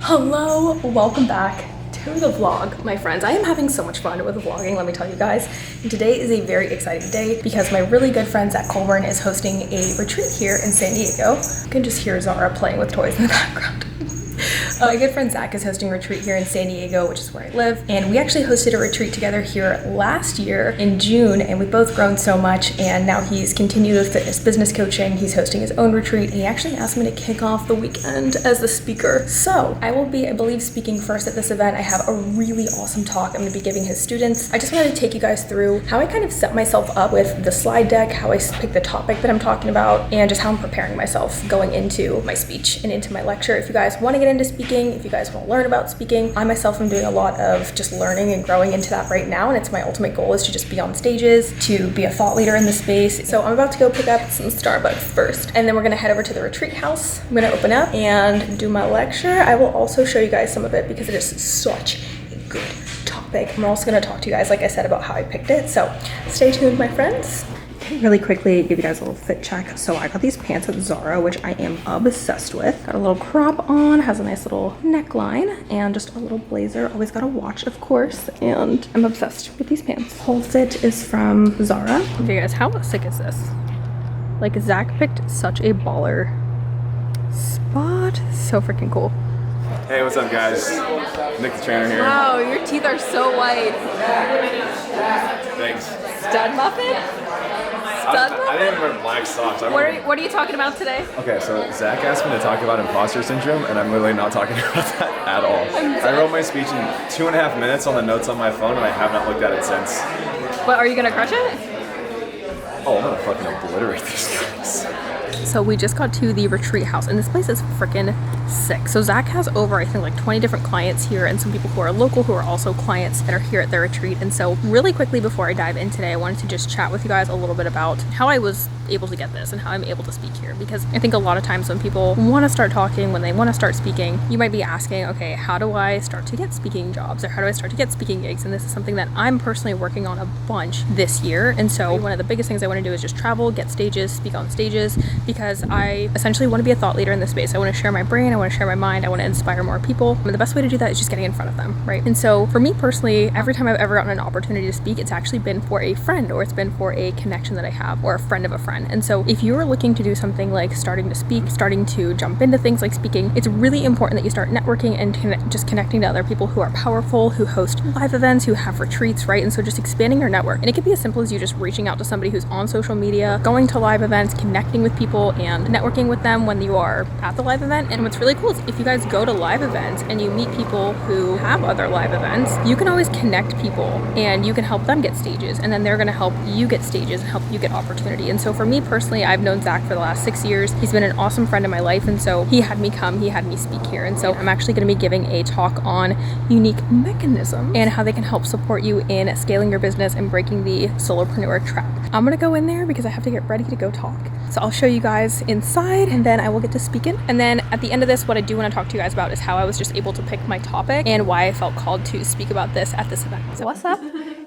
Hello, welcome back to the vlog, my friends. I am having so much fun with vlogging, let me tell you guys. And today is a very exciting day because my really good friend Zach Colburn is hosting a retreat here in San Diego. You can just hear Zara playing with toys in the background. My good friend Zach is hosting a retreat here in San Diego, which is where I live. And we actually hosted a retreat together here last year in June, and we've both grown so much. And now he's continued with fitness business coaching. He's hosting his own retreat, and he actually asked me to kick off the weekend as the speaker. So I will be, I believe, speaking first at this event. I have a really awesome talk I'm gonna be giving his students. I just wanted to take you guys through how I kind of set myself up with the slide deck, how I pick the topic that I'm talking about, and just how I'm preparing myself going into my speech and into my lecture. If you guys want to get into speaking, if you guys want to learn about speaking, I myself am doing a lot of just learning and growing into that right now, and it's my ultimate goal is to just be on stages, to be a thought leader in the space. So I'm about to go pick up some Starbucks first, and then we're gonna head over to the retreat house. I'm gonna open up and do my lecture. I will also show you guys some of it because it is such a good topic. I'm also gonna talk to you guys, like I said, about how I picked it. So stay tuned, my friends. Really quickly give you guys a little fit check. So I got these pants at Zara, which I am obsessed with. Got a little crop on, has a nice little neckline, and just a little blazer. Always got a watch, of course, and I'm obsessed with these pants. Whole fit is from Zara. Okay guys, how sick is this? Like, Zach picked such a baller spot. So freaking cool. Hey, what's up guys? Nick the trainer here. Wow, your teeth are so white. Thanks. Stud muffin? I didn't even wear black socks. What are you talking about today? Okay, so Zach asked me to talk about imposter syndrome, and I'm literally not talking about that at all. I wrote my speech in 2.5 minutes on the notes on my phone, and I have not looked at it since. But are you gonna crush it? Oh, I'm gonna fucking obliterate these guys. So we just got to the retreat house, and this place is freaking sick. So Zach has over, I think, like 20 different clients here, and some people who are local who are also clients that are here at their retreat. And so really quickly before I dive in today, I wanted to just chat with you guys a little bit about how I was able to get this and how I'm able to speak here, because I think a lot of times when people want to start talking, when they want to start speaking, you might be asking, okay, how do I start to get speaking jobs, or how do I start to get speaking gigs? And this is something that I'm personally working on a bunch this year. And so one of the biggest things I want to do is just travel, get stages, speak on stages, because I essentially want to be a thought leader in this space. I want to share my brain, I want to share my mind, I want to inspire more people. And the best way to do that is just getting in front of them, right? And so for me personally, every time I've ever gotten an opportunity to speak, it's actually been for a friend, or it's been for a connection that I have, or a friend of a friend. And so if you're looking to do something like starting to speak, starting to jump into things like speaking, it's really important that you start networking and just connecting to other people who are powerful, who host live events, who have retreats, right? And so just expanding your network. And it could be as simple as you just reaching out to somebody who's on social media, going to live events, connecting with people and networking with them when you are at the live event. And what's really cool is if you guys go to live events and you meet people who have other live events, you can always connect people and you can help them get stages, and then they're going to help you get stages and help you get opportunity. And so for me personally, I've known Zach for the last 6 years. He's been an awesome friend in my life, and so he had me come, he had me speak here. And so I'm actually going to be giving a talk on unique mechanisms and how they can help support you in scaling your business and breaking the solopreneur trap. I'm going to go in there because I have to get ready to go talk. So I'll show you guys inside, and then I will get to speaking. And then at the end of this, what I do want to talk to you guys about is how I was just able to pick my topic and why I felt called to speak about this at this event. So what's up?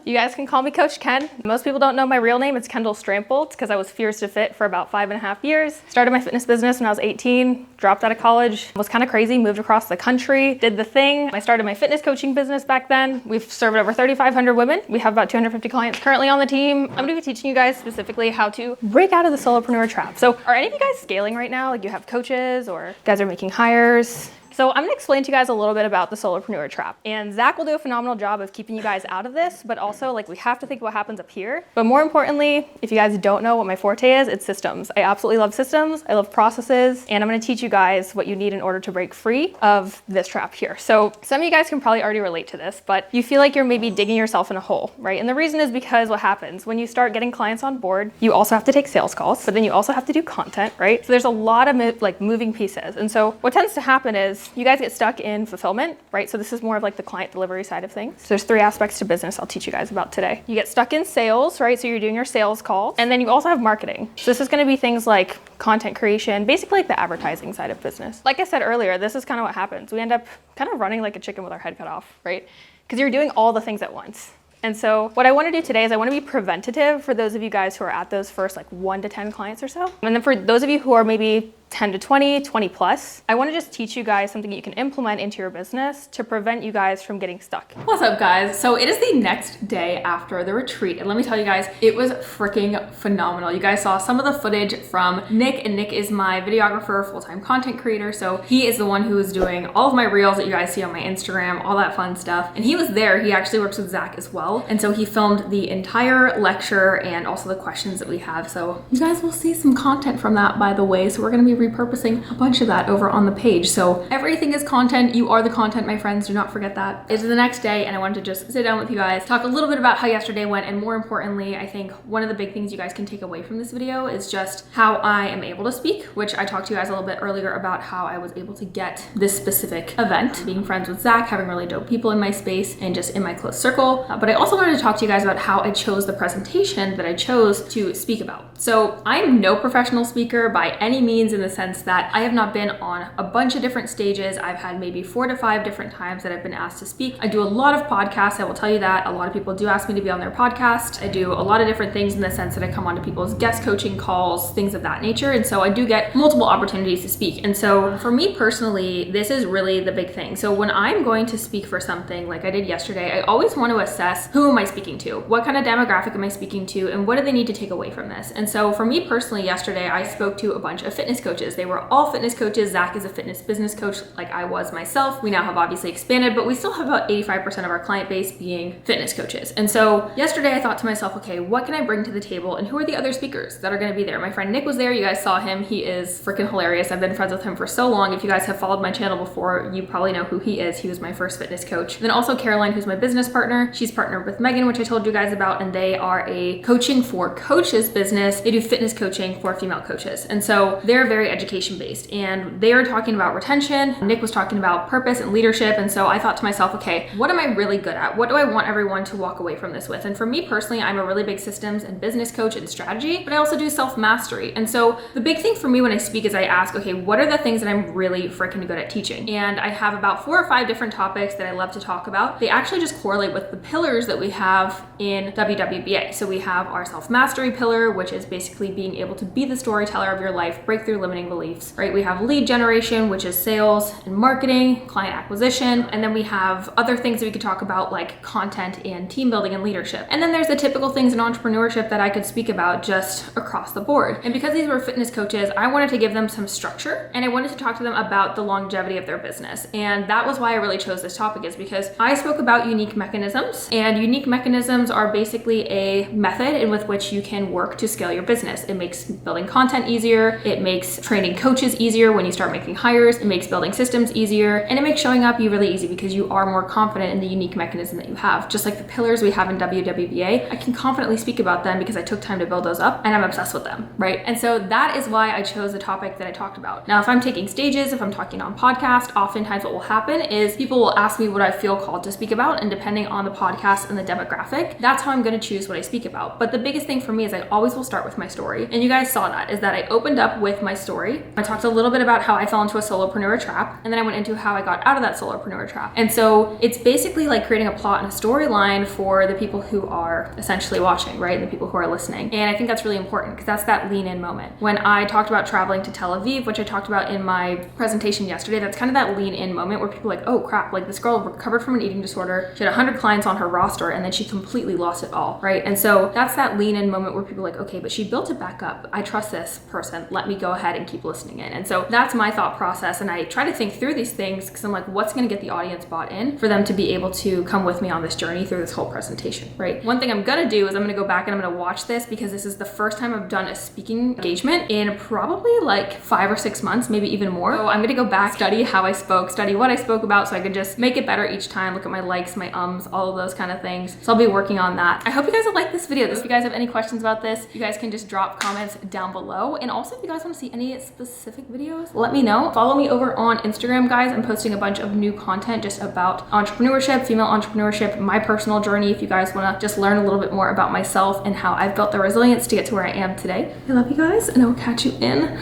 You guys can call me Coach Ken. Most people don't know my real name. It's Kendall Strample. It's because I was Fierce to Fit for about 5.5 years. Started my fitness business when I was 18, dropped out of college, was kind of crazy, moved across the country, did the thing. I started my fitness coaching business back then. We've served over 3,500 women. We have about 250 clients currently on the team. I'm gonna be teaching you guys specifically how to break out of the solopreneur trap. So are any of you guys scaling right now? Like, you have coaches, or you guys are making hires? So I'm gonna explain to you guys a little bit about the solopreneur trap. And Zach will do a phenomenal job of keeping you guys out of this, but also, like, we have to think what happens up here. But more importantly, if you guys don't know what my forte is, it's systems. I absolutely love systems, I love processes, and I'm gonna teach you guys what you need in order to break free of this trap here. So some of you guys can probably already relate to this, but you feel like you're maybe digging yourself in a hole, right? And the reason is because what happens when you start getting clients on board, you also have to take sales calls, but then you also have to do content, right? So there's a lot of moving pieces. And so what tends to happen is you guys get stuck in fulfillment, right? So this is more of like the client delivery side of things. So there's 3 aspects to business I'll teach you guys about today. You get stuck in sales, right? So you're doing your sales calls, and then you also have marketing. So this is gonna be things like content creation, basically like the advertising side of business. Like I said earlier, this is kind of what happens. We end up kind of running like a chicken with our head cut off, right? Because you're doing all the things at once. And so what I want to do today is I want to be preventative for those of you guys who are at those first like 1 to 10 clients or so. And then for those of you who are maybe 10 to 20, 20 plus. I wanna just teach you guys something you can implement into your business to prevent you guys from getting stuck. What's up, guys? So it is the next day after the retreat, and let me tell you guys, it was freaking phenomenal. You guys saw some of the footage from Nick, and Nick is my videographer, full-time content creator, so he is the one who is doing all of my reels that you guys see on my Instagram, all that fun stuff. And he was there. He actually works with Zach as well, and so he filmed the entire lecture and also the questions that we have. So you guys will see some content from that, by the way. So we're gonna be repurposing a bunch of that over on the page. So everything is content. You are the content, my friends. Do not forget that. It's the next day, and I wanted to just sit down with you guys, talk a little bit about how yesterday went, and more importantly, I think one of the big things you guys can take away from this video is just how I am able to speak, which I talked to you guys a little bit earlier about how I was able to get this specific event, being friends with Zach, having really dope people in my space and just in my close circle. But I also wanted to talk to you guys about how I chose the presentation that I chose to speak about. So I'm no professional speaker by any means, in the sense that I have not been on a bunch of different stages. I've had maybe 4 to 5 different times that I've been asked to speak. I do a lot of podcasts. I will tell you that a lot of people do ask me to be on their podcast. I do a lot of different things in the sense that I come on to people's guest coaching calls, things of that nature. And so I do get multiple opportunities to speak. And so for me personally, this is really the big thing. So when I'm going to speak for something like I did yesterday, I always want to assess, who am I speaking to? What kind of demographic am I speaking to? And what do they need to take away from this? And so for me personally, yesterday, I spoke to a bunch of fitness coaches. They were all fitness coaches. Zach is a fitness business coach like I was myself. We now have obviously expanded, but we still have about 85% of our client base being fitness coaches. And so yesterday I thought to myself, okay, what can I bring to the table, and who are the other speakers that are going to be there? My friend Nick was there. You guys saw him. He is freaking hilarious. I've been friends with him for so long. If you guys have followed my channel before, you probably know who he is. He was my first fitness coach. And then also Caroline, who's my business partner. She's partnered with Megan, which I told you guys about, and they are a coaching for coaches business. They do fitness coaching for female coaches. And so they're very education based, and they are talking about retention. Nick was talking about purpose and leadership. And so I thought to myself, okay, what am I really good at? What do I want everyone to walk away from this with? And for me personally, I'm a really big systems and business coach and strategy, but I also do self-mastery. And so the big thing for me when I speak is I ask, okay, what are the things that I'm really freaking good at teaching? And I have about 4 or 5 different topics that I love to talk about. They actually just correlate with the pillars that we have in WWBA. So we have our self-mastery pillar, which is basically being able to be the storyteller of your life, break through limiting beliefs, right? We have lead generation, which is sales and marketing, client acquisition. And then we have other things that we could talk about, like content and team building and leadership. And then there's the typical things in entrepreneurship that I could speak about just across the board. And because these were fitness coaches, I wanted to give them some structure, and I wanted to talk to them about the longevity of their business. And that was why I really chose this topic, is because I spoke about unique mechanisms, and unique mechanisms are basically a method in with which you can work to scale your business. It makes building content easier. It makes training coaches easier when you start making hires. It makes building systems easier, and it makes showing up you really easy because you are more confident in the unique mechanism that you have. Just like the pillars we have in WWBA, I can confidently speak about them because I took time to build those up, and I'm obsessed with them, right? And so that is why I chose the topic that I talked about. Now, if I'm taking stages, if I'm talking on podcast, oftentimes what will happen is people will ask me what I feel called to speak about, and depending on the podcast and the demographic, that's how I'm going to choose what I speak about. But the biggest thing for me is I always will start with my story. And you guys saw that, is that I opened up with my story. I talked a little bit about how I fell into a solopreneur trap, and then I went into how I got out of that solopreneur trap. And so it's basically like creating a plot and a storyline for the people who are essentially watching, right? And the people who are listening. And I think that's really important because that's that lean in moment. When I talked about traveling to Tel Aviv, which I talked about in my presentation yesterday, that's kind of that lean in moment where people are like, oh crap, like this girl recovered from an eating disorder. She had 100 clients on her roster, and then she completely lost it all, right? And so that's that lean in moment where people are like, okay, but she built it back up. I trust this person. Let me go ahead and keep listening in. And so that's my thought process. And I try to think through these things because I'm like, what's going to get the audience bought in for them to be able to come with me on this journey through this whole presentation, right? One thing I'm going to do is I'm going to go back and I'm going to watch this because this is the first time I've done a speaking engagement in probably like 5 or 6 months, maybe even more. So I'm going to go back, study how I spoke, study what I spoke about so I could just make it better each time, look at my likes, my ums, all of those kind of things. So I'll be working on that. I hope you guys have liked this video. If you guys have any questions about this, you guys can just drop comments down below. And also if you guys want to see any specific videos, let me know. Follow me over on Instagram, guys. I'm posting a bunch of new content just about entrepreneurship, female entrepreneurship, my personal journey. If you guys want to just learn a little bit more about myself and how I've built the resilience to get to where I am today. I love you guys, and I will catch you in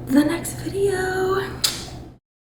the next video.